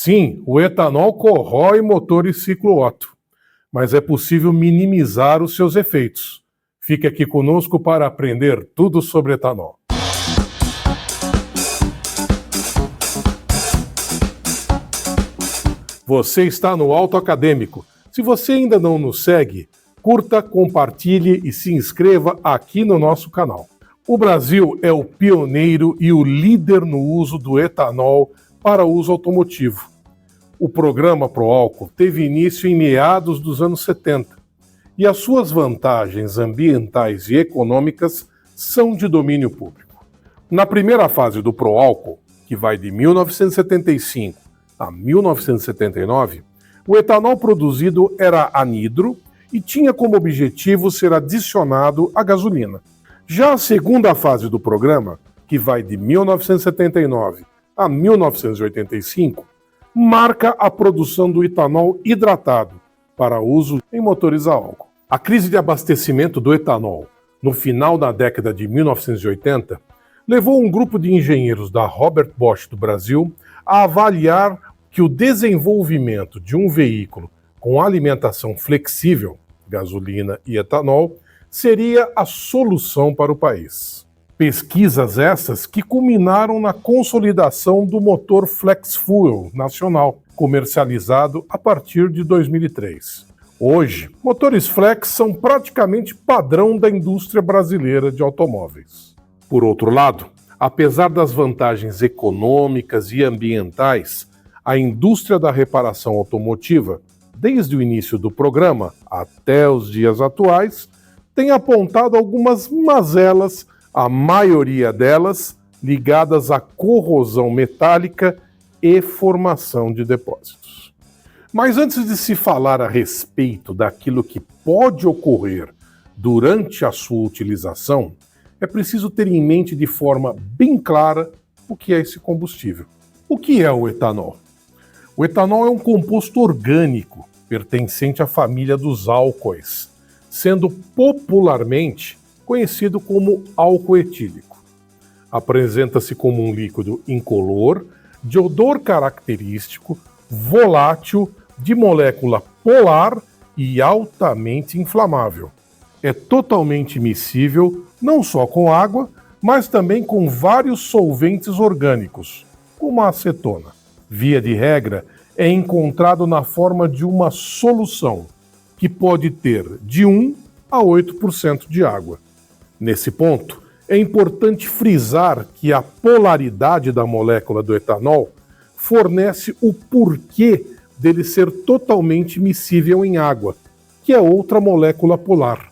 Sim, o etanol corrói motores ciclo Otto, mas é possível minimizar os seus efeitos. Fique aqui conosco para aprender tudo sobre etanol. Você está no Auto Acadêmico. Se você ainda não nos segue, curta, compartilhe e se inscreva aqui no nosso canal. O Brasil é o pioneiro e o líder no uso do etanol para uso automotivo. O programa Proálcool teve início em meados dos anos 70 e as suas vantagens ambientais e econômicas são de domínio público. Na primeira fase do Proálcool, que vai de 1975 a 1979, o etanol produzido era anidro e tinha como objetivo ser adicionado à gasolina. Já a segunda fase do programa, que vai de 1979 a 1985, marca a produção do etanol hidratado para uso em motores a álcool. A crise de abastecimento do etanol no final da década de 1980 levou um grupo de engenheiros da Robert Bosch do Brasil a avaliar que o desenvolvimento de um veículo com alimentação flexível, gasolina e etanol, seria a solução para o país. Pesquisas essas que culminaram na consolidação do motor Flex Fuel nacional, comercializado a partir de 2003. Hoje, motores flex são praticamente padrão da indústria brasileira de automóveis. Por outro lado, apesar das vantagens econômicas e ambientais, a indústria da reparação automotiva, desde o início do programa até os dias atuais, tem apontado algumas mazelas, a maioria delas ligadas à corrosão metálica e formação de depósitos. Mas antes de se falar a respeito daquilo que pode ocorrer durante a sua utilização, é preciso ter em mente de forma bem clara o que é esse combustível. O que é o etanol? O etanol é um composto orgânico pertencente à família dos álcoois, sendo popularmente conhecido como álcool etílico. Apresenta-se como um líquido incolor, de odor característico, volátil, de molécula polar e altamente inflamável. É totalmente miscível não só com água, mas também com vários solventes orgânicos, como a acetona. Via de regra, é encontrado na forma de uma solução, que pode ter de 1 a 8% de água. Nesse ponto, é importante frisar que a polaridade da molécula do etanol fornece o porquê dele ser totalmente miscível em água, que é outra molécula polar.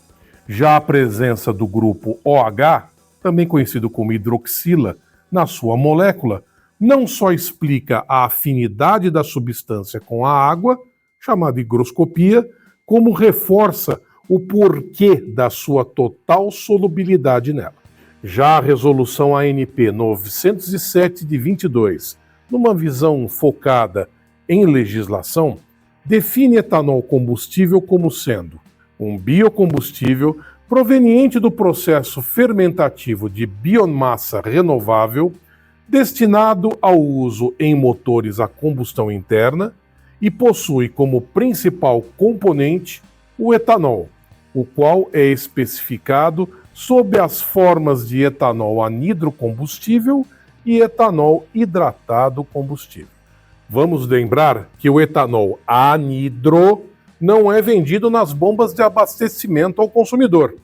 Já a presença do grupo OH, também conhecido como hidroxila, na sua molécula, não só explica a afinidade da substância com a água, chamada higroscopia, como reforça o porquê da sua total solubilidade nela. Já a resolução ANP 907 de 22, numa visão focada em legislação, define etanol combustível como sendo um biocombustível proveniente do processo fermentativo de biomassa renovável destinado ao uso em motores a combustão interna e possui como principal componente o etanol, o qual é especificado sob as formas de etanol anidro combustível e etanol hidratado combustível. Vamos lembrar que o etanol anidro não é vendido nas bombas de abastecimento ao consumidor.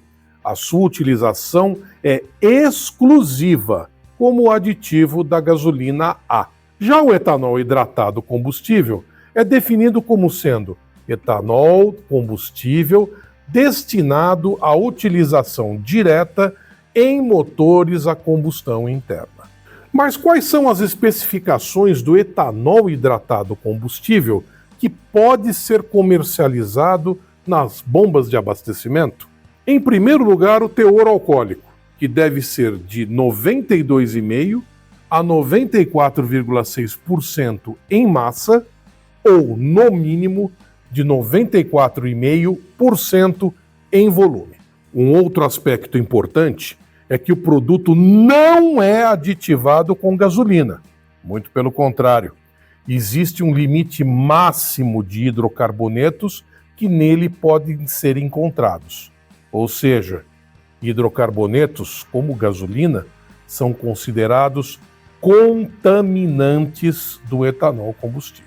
A sua utilização é exclusiva como aditivo da gasolina A. Já o etanol hidratado combustível é definido como sendo etanol combustível destinado à utilização direta em motores a combustão interna. Mas quais são as especificações do etanol hidratado combustível que pode ser comercializado nas bombas de abastecimento? Em primeiro lugar, o teor alcoólico, que deve ser de 92,5% a 94,6% em massa, ou, no mínimo, de 94,5% em volume. Um outro aspecto importante é que o produto não é aditivado com gasolina, muito pelo contrário. existe um limite máximo de hidrocarbonetos que nele podem ser encontrados. Ou seja, hidrocarbonetos, como gasolina, são considerados contaminantes do etanol combustível.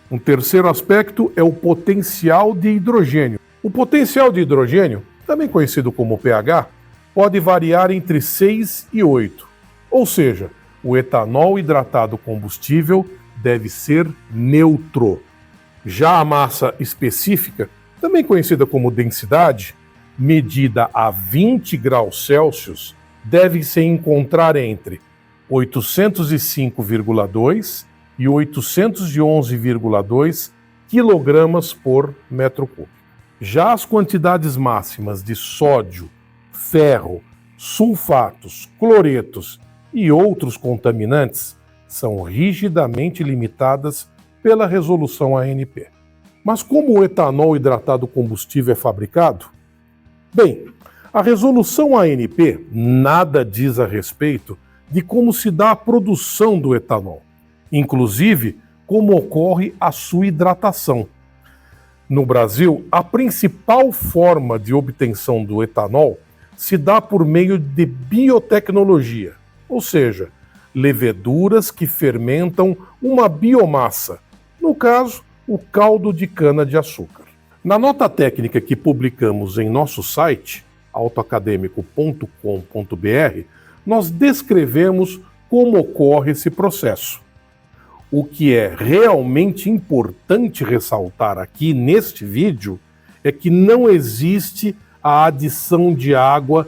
Um terceiro aspecto é o potencial de hidrogênio. O potencial de hidrogênio, também conhecido como pH, pode variar entre 6 e 8. Ou seja, o etanol hidratado combustível deve ser neutro. Já a massa específica, também conhecida como densidade, medida a 20 graus Celsius, deve se encontrar entre 805,2 e 811,2 quilogramas por metro cúbico. Já as quantidades máximas de sódio, ferro, sulfatos, cloretos e outros contaminantes são rigidamente limitadas pela resolução ANP. Mas como o etanol hidratado combustível é fabricado? Bem, a resolução ANP nada diz a respeito de como se dá a produção do etanol, inclusive como ocorre a sua hidratação. No Brasil, a principal forma de obtenção do etanol se dá por meio de biotecnologia, ou seja, leveduras que fermentam uma biomassa, no caso, o caldo de cana-de-açúcar. Na nota técnica que publicamos em nosso site, autoacademico.com.br, nós descrevemos como ocorre esse processo. O que é realmente importante ressaltar aqui neste vídeo é que não existe a adição de água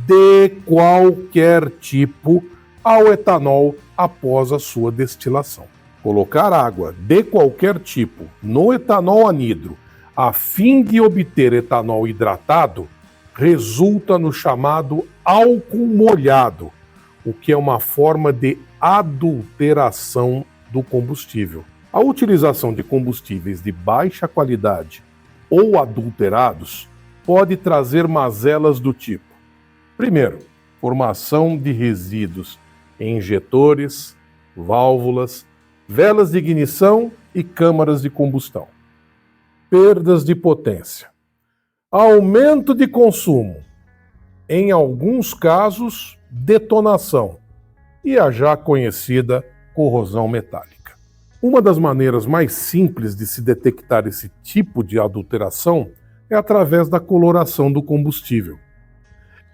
de qualquer tipo ao etanol após a sua destilação. Colocar água de qualquer tipo no etanol anidro a fim de obter etanol hidratado resulta no chamado álcool molhado, o que é uma forma de adulteração do combustível. A utilização de combustíveis de baixa qualidade ou adulterados pode trazer mazelas do tipo: primeiro, formação de resíduos em injetores, válvulas, velas de ignição e câmaras de combustão. Perdas de potência. Aumento de consumo. Em alguns casos, detonação. E a já conhecida corrosão metálica. Uma das maneiras mais simples de se detectar esse tipo de adulteração é através da coloração do combustível.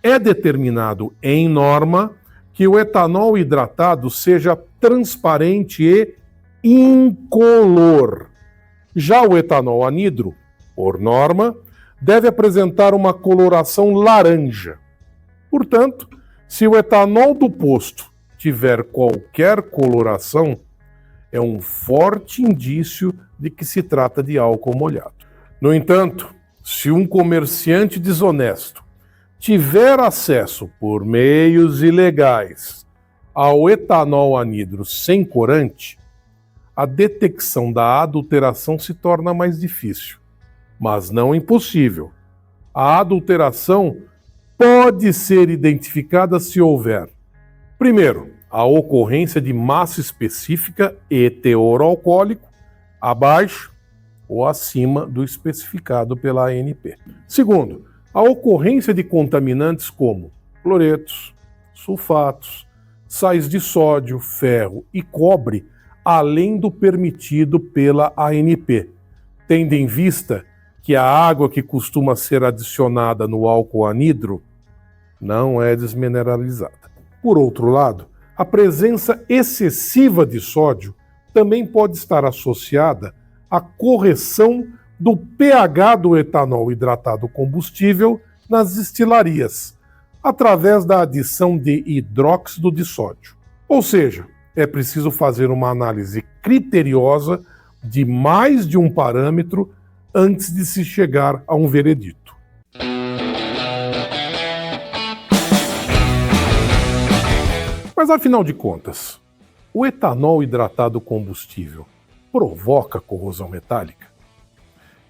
É determinado em norma que o etanol hidratado seja transparente e incolor. Já o etanol anidro, por norma, deve apresentar uma coloração laranja. Portanto, se o etanol do posto tiver qualquer coloração, é um forte indício de que se trata de álcool molhado. No entanto, se um comerciante desonesto tiver acesso por meios ilegais ao etanol anidro sem corante, a detecção da adulteração se torna mais difícil, mas não impossível. A adulteração pode ser identificada se houver, primeiro, a ocorrência de massa específica e teor alcoólico abaixo ou acima do especificado pela ANP. Segundo, a ocorrência de contaminantes como cloretos, sulfatos, sais de sódio, ferro e cobre, além do permitido pela ANP, tendo em vista que a água que costuma ser adicionada no álcool anidro não é desmineralizada. Por outro lado, a presença excessiva de sódio também pode estar associada à correção do pH do etanol hidratado combustível nas destilarias, através da adição de hidróxido de sódio. Ou seja, é preciso fazer uma análise criteriosa de mais de um parâmetro antes de se chegar a um veredito. Mas afinal de contas, o etanol hidratado combustível provoca corrosão metálica?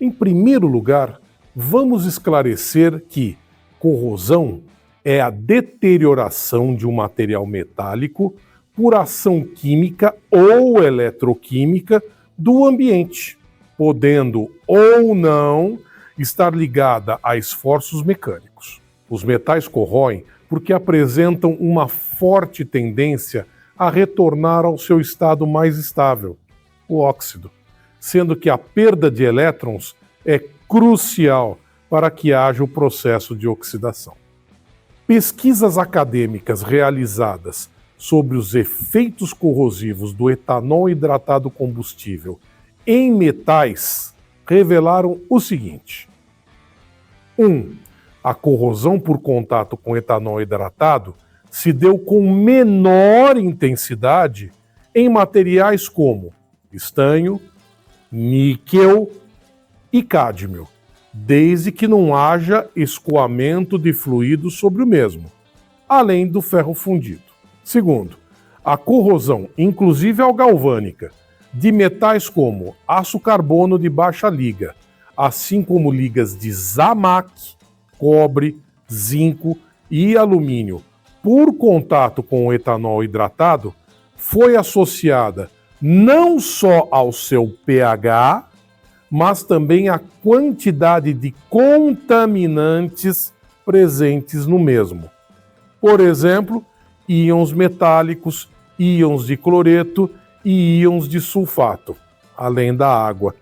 Em primeiro lugar, vamos esclarecer que corrosão é a deterioração de um material metálico por ação química ou eletroquímica do ambiente, podendo ou não estar ligada a esforços mecânicos. Os metais corroem porque apresentam uma forte tendência a retornar ao seu estado mais estável, o óxido, sendo que a perda de elétrons é crucial para que haja o processo de oxidação. Pesquisas acadêmicas realizadas sobre os efeitos corrosivos do etanol hidratado combustível em metais revelaram o seguinte: 1. A corrosão por contato com etanol hidratado se deu com menor intensidade em materiais como estanho, níquel e cádmio, desde que não haja escoamento de fluido sobre o mesmo, além do ferro fundido. Segundo, a corrosão, inclusive ao galvânica, de metais como aço carbono de baixa liga, assim como ligas de zamac, cobre, zinco e alumínio, por contato com o etanol hidratado, foi associada não só ao seu pH, mas também à quantidade de contaminantes presentes no mesmo. Por exemplo, íons metálicos, íons de cloreto e íons de sulfato, além da água.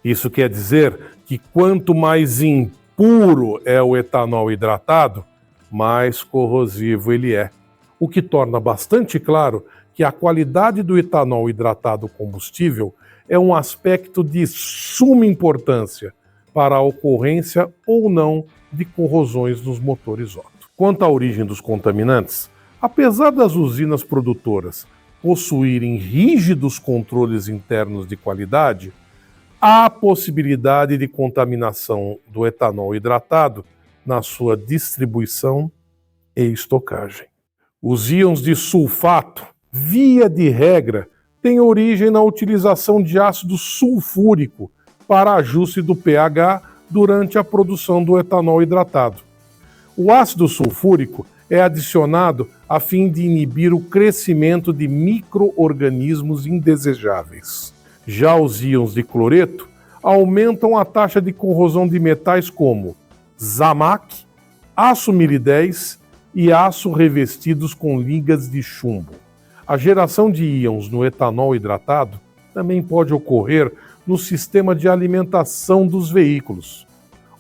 Isso quer dizer que quanto mais impuro é o etanol hidratado, mais corrosivo ele é, o que torna bastante claro que a qualidade do etanol hidratado combustível é um aspecto de suma importância para a ocorrência ou não de corrosões nos motores Otto. Quanto à origem dos contaminantes, apesar das usinas produtoras possuírem rígidos controles internos de qualidade, há possibilidade de contaminação do etanol hidratado na sua distribuição e estocagem. Os íons de sulfato, via de regra, têm origem na utilização de ácido sulfúrico para ajuste do pH durante a produção do etanol hidratado. O ácido sulfúrico é adicionado a fim de inibir o crescimento de micro-organismos indesejáveis. Já os íons de cloreto aumentam a taxa de corrosão de metais como zamac, aço milidez e aço revestidos com ligas de chumbo. A geração de íons no etanol hidratado também pode ocorrer no sistema de alimentação dos veículos,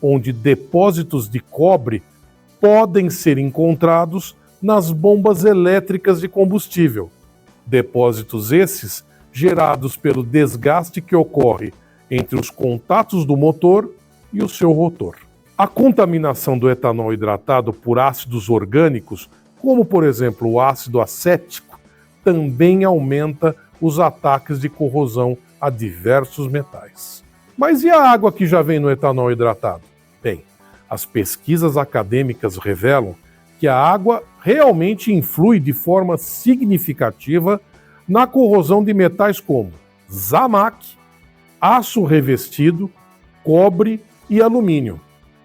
onde depósitos de cobre podem ser encontrados nas bombas elétricas de combustível. Depósitos esses gerados pelo desgaste que ocorre entre os contatos do motor e o seu rotor. A contaminação do etanol hidratado por ácidos orgânicos, como por exemplo o ácido acético, também aumenta os ataques de corrosão a diversos metais. Mas e a água que já vem no etanol hidratado? Bem, as pesquisas acadêmicas revelam que a água realmente influi de forma significativa na corrosão de metais como zamac, aço revestido, cobre e alumínio.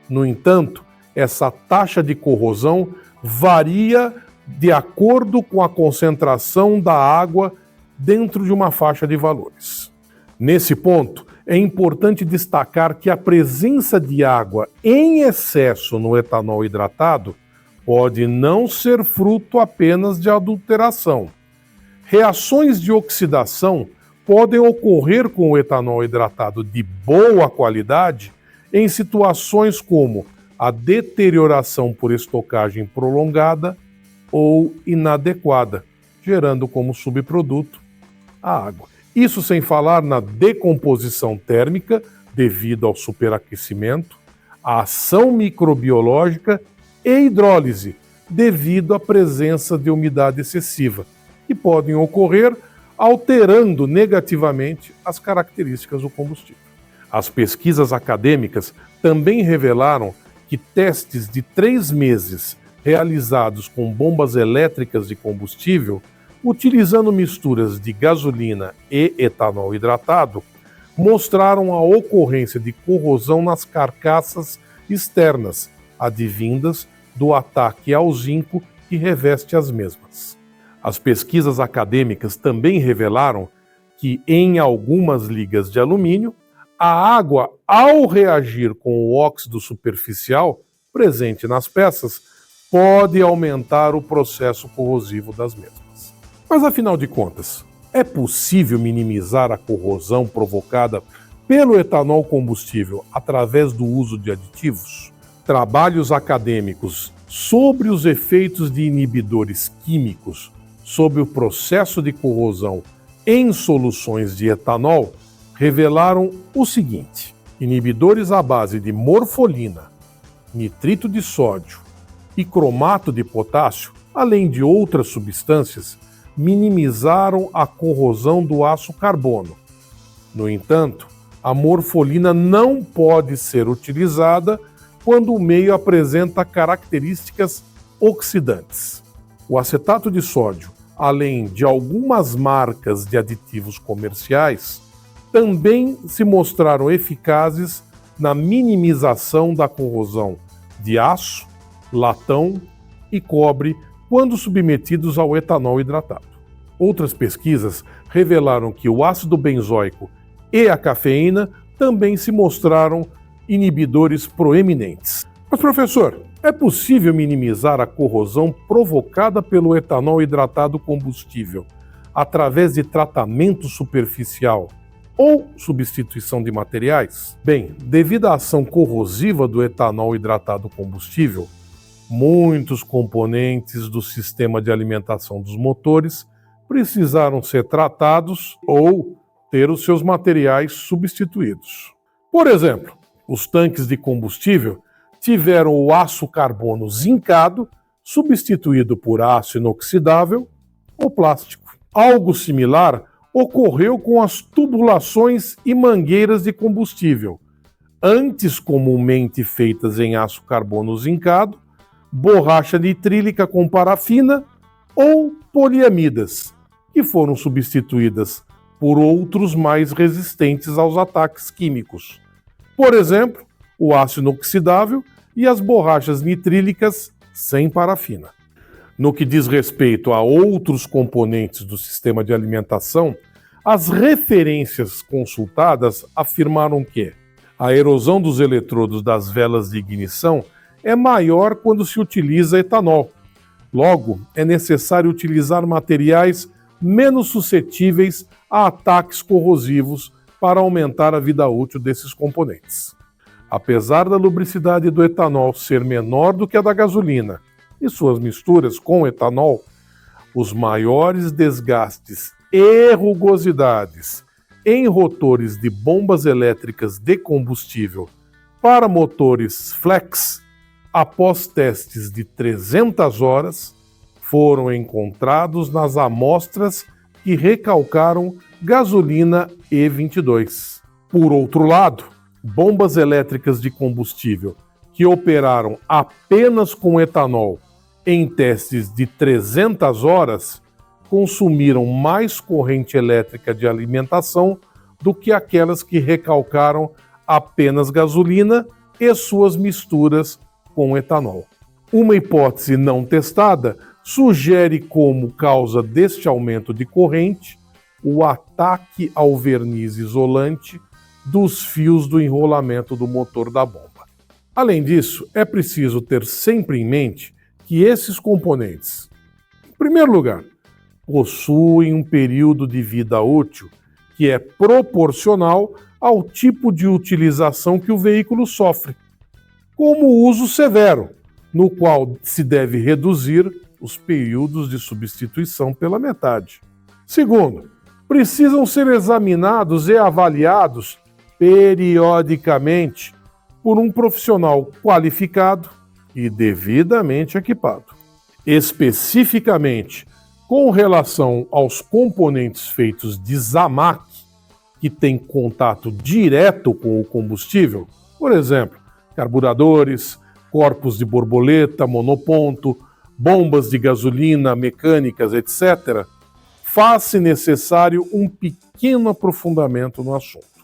No entanto, essa taxa de corrosão varia de acordo com a concentração da água dentro de uma faixa de valores. Nesse ponto, é importante destacar que a presença de água em excesso no etanol hidratado pode não ser fruto apenas de adulteração. Reações de oxidação podem ocorrer com o etanol hidratado de boa qualidade em situações como a deterioração por estocagem prolongada ou inadequada, gerando como subproduto a água. Isso sem falar na decomposição térmica devido ao superaquecimento, a ação microbiológica e hidrólise devido à presença de umidade excessiva, que podem ocorrer alterando negativamente as características do combustível. As pesquisas acadêmicas também revelaram que testes de 3 meses realizados com bombas elétricas de combustível, utilizando misturas de gasolina e etanol hidratado, mostraram a ocorrência de corrosão nas carcaças externas, advindas do ataque ao zinco que reveste as mesmas. As pesquisas acadêmicas também revelaram que, em algumas ligas de alumínio, a água, ao reagir com o óxido superficial presente nas peças, pode aumentar o processo corrosivo das mesmas. Mas, afinal de contas, é possível minimizar a corrosão provocada pelo etanol combustível através do uso de aditivos? Trabalhos acadêmicos sobre os efeitos de inibidores químicos sobre o processo de corrosão em soluções de etanol revelaram o seguinte: inibidores à base de morfolina, nitrito de sódio e cromato de potássio, além de outras substâncias, minimizaram a corrosão do aço carbono. No entanto, a morfolina não pode ser utilizada quando o meio apresenta características oxidantes. O acetato de sódio, além de algumas marcas de aditivos comerciais, também se mostraram eficazes na minimização da corrosão de aço, latão e cobre quando submetidos ao etanol hidratado. Outras pesquisas revelaram que o ácido benzoico e a cafeína também se mostraram inibidores proeminentes. Mas, professor, é possível minimizar a corrosão provocada pelo etanol hidratado combustível através de tratamento superficial ou substituição de materiais? Bem, devido à ação corrosiva do etanol hidratado combustível, muitos componentes do sistema de alimentação dos motores precisaram ser tratados ou ter os seus materiais substituídos. Por exemplo, os tanques de combustível tiveram o aço carbono zincado substituído por aço inoxidável ou plástico. Algo similar ocorreu com as tubulações e mangueiras de combustível, antes comumente feitas em aço carbono zincado, borracha nitrílica com parafina ou poliamidas, que foram substituídas por outros mais resistentes aos ataques químicos. Por exemplo, o aço inoxidável e as borrachas nitrílicas sem parafina. No que diz respeito a outros componentes do sistema de alimentação, as referências consultadas afirmaram que a erosão dos eletrodos das velas de ignição é maior quando se utiliza etanol. Logo, é necessário utilizar materiais menos suscetíveis a ataques corrosivos para aumentar a vida útil desses componentes. Apesar da lubricidade do etanol ser menor do que a da gasolina e suas misturas com etanol, os maiores desgastes e rugosidades em rotores de bombas elétricas de combustível para motores flex, após testes de 300 horas, foram encontrados nas amostras que recalcaram gasolina E22. Por outro lado, bombas elétricas de combustível que operaram apenas com etanol em testes de 300 horas consumiram mais corrente elétrica de alimentação do que aquelas que recalcaram apenas gasolina e suas misturas com etanol. Uma hipótese não testada sugere como causa deste aumento de corrente o ataque ao verniz isolante dos fios do enrolamento do motor da bomba. Além disso, é preciso ter sempre em mente que esses componentes, em primeiro lugar, possuem um período de vida útil que é proporcional ao tipo de utilização que o veículo sofre, como o uso severo, no qual se deve reduzir os períodos de substituição pela metade. Segundo, precisam ser examinados e avaliados periodicamente por um profissional qualificado e devidamente equipado. Especificamente, com relação aos componentes feitos de Zamac, que têm contato direto com o combustível, por exemplo, carburadores, corpos de borboleta, monoponto, bombas de gasolina, mecânicas, etc., faz-se necessário um pequeno aprofundamento no assunto.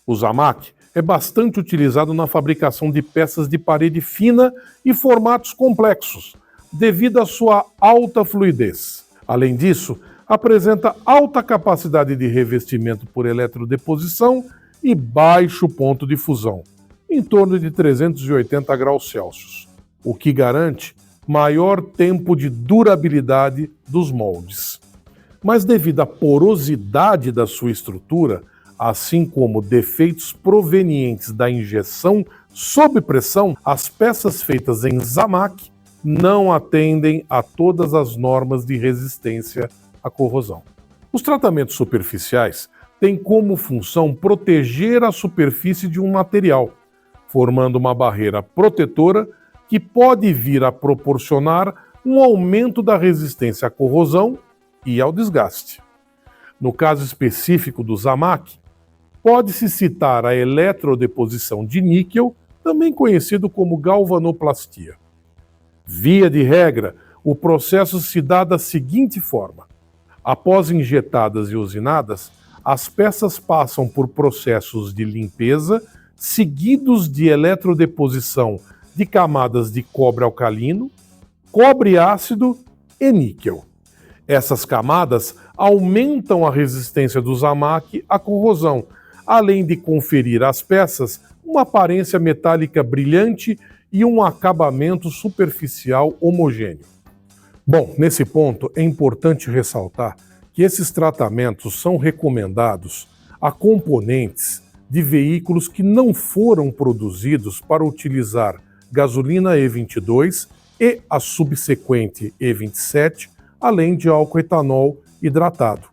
O Zamac é bastante utilizado na fabricação de peças de parede fina e formatos complexos, devido à sua alta fluidez. Além disso, apresenta alta capacidade de revestimento por eletrodeposição e baixo ponto de fusão, em torno de 380 graus Celsius, o que garante maior tempo de durabilidade dos moldes. Mas devido à porosidade da sua estrutura, assim como defeitos provenientes da injeção sob pressão, as peças feitas em Zamac não atendem a todas as normas de resistência à corrosão. Os tratamentos superficiais têm como função proteger a superfície de um material, formando uma barreira protetora que pode vir a proporcionar um aumento da resistência à corrosão e ao desgaste. No caso específico do Zamac, pode-se citar a eletrodeposição de níquel, também conhecido como galvanoplastia. Via de regra, o processo se dá da seguinte forma: após injetadas e usinadas, as peças passam por processos de limpeza, seguidos de eletrodeposição de camadas de cobre alcalino, cobre ácido e níquel. Essas camadas aumentam a resistência do Zamac à corrosão, além de conferir às peças uma aparência metálica brilhante e um acabamento superficial homogêneo. Bom, nesse ponto é importante ressaltar que esses tratamentos são recomendados a componentes de veículos que não foram produzidos para utilizar gasolina E22 e a subsequente E27, além de álcool etanol hidratado.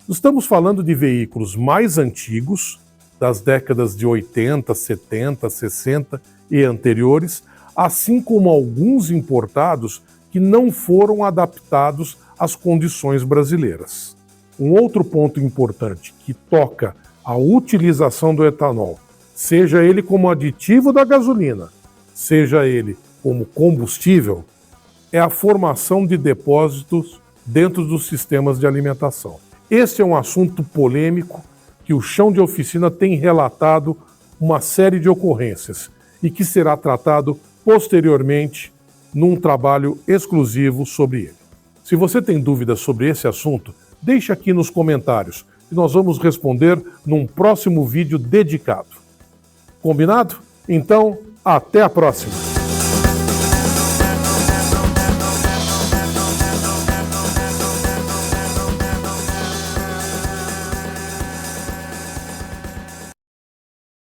Estamos falando de veículos mais antigos, das décadas de 80, 70, 60 e anteriores, assim como alguns importados que não foram adaptados às condições brasileiras. Um outro ponto importante que toca a utilização do etanol, seja ele como aditivo da gasolina, seja ele como combustível, é a formação de depósitos dentro dos sistemas de alimentação. Este é um assunto polêmico que o chão de oficina tem relatado uma série de ocorrências e que será tratado posteriormente num trabalho exclusivo sobre ele. Se você tem dúvidas sobre esse assunto, deixe aqui nos comentários e nós vamos responder num próximo vídeo dedicado. Combinado? Então, até a próxima!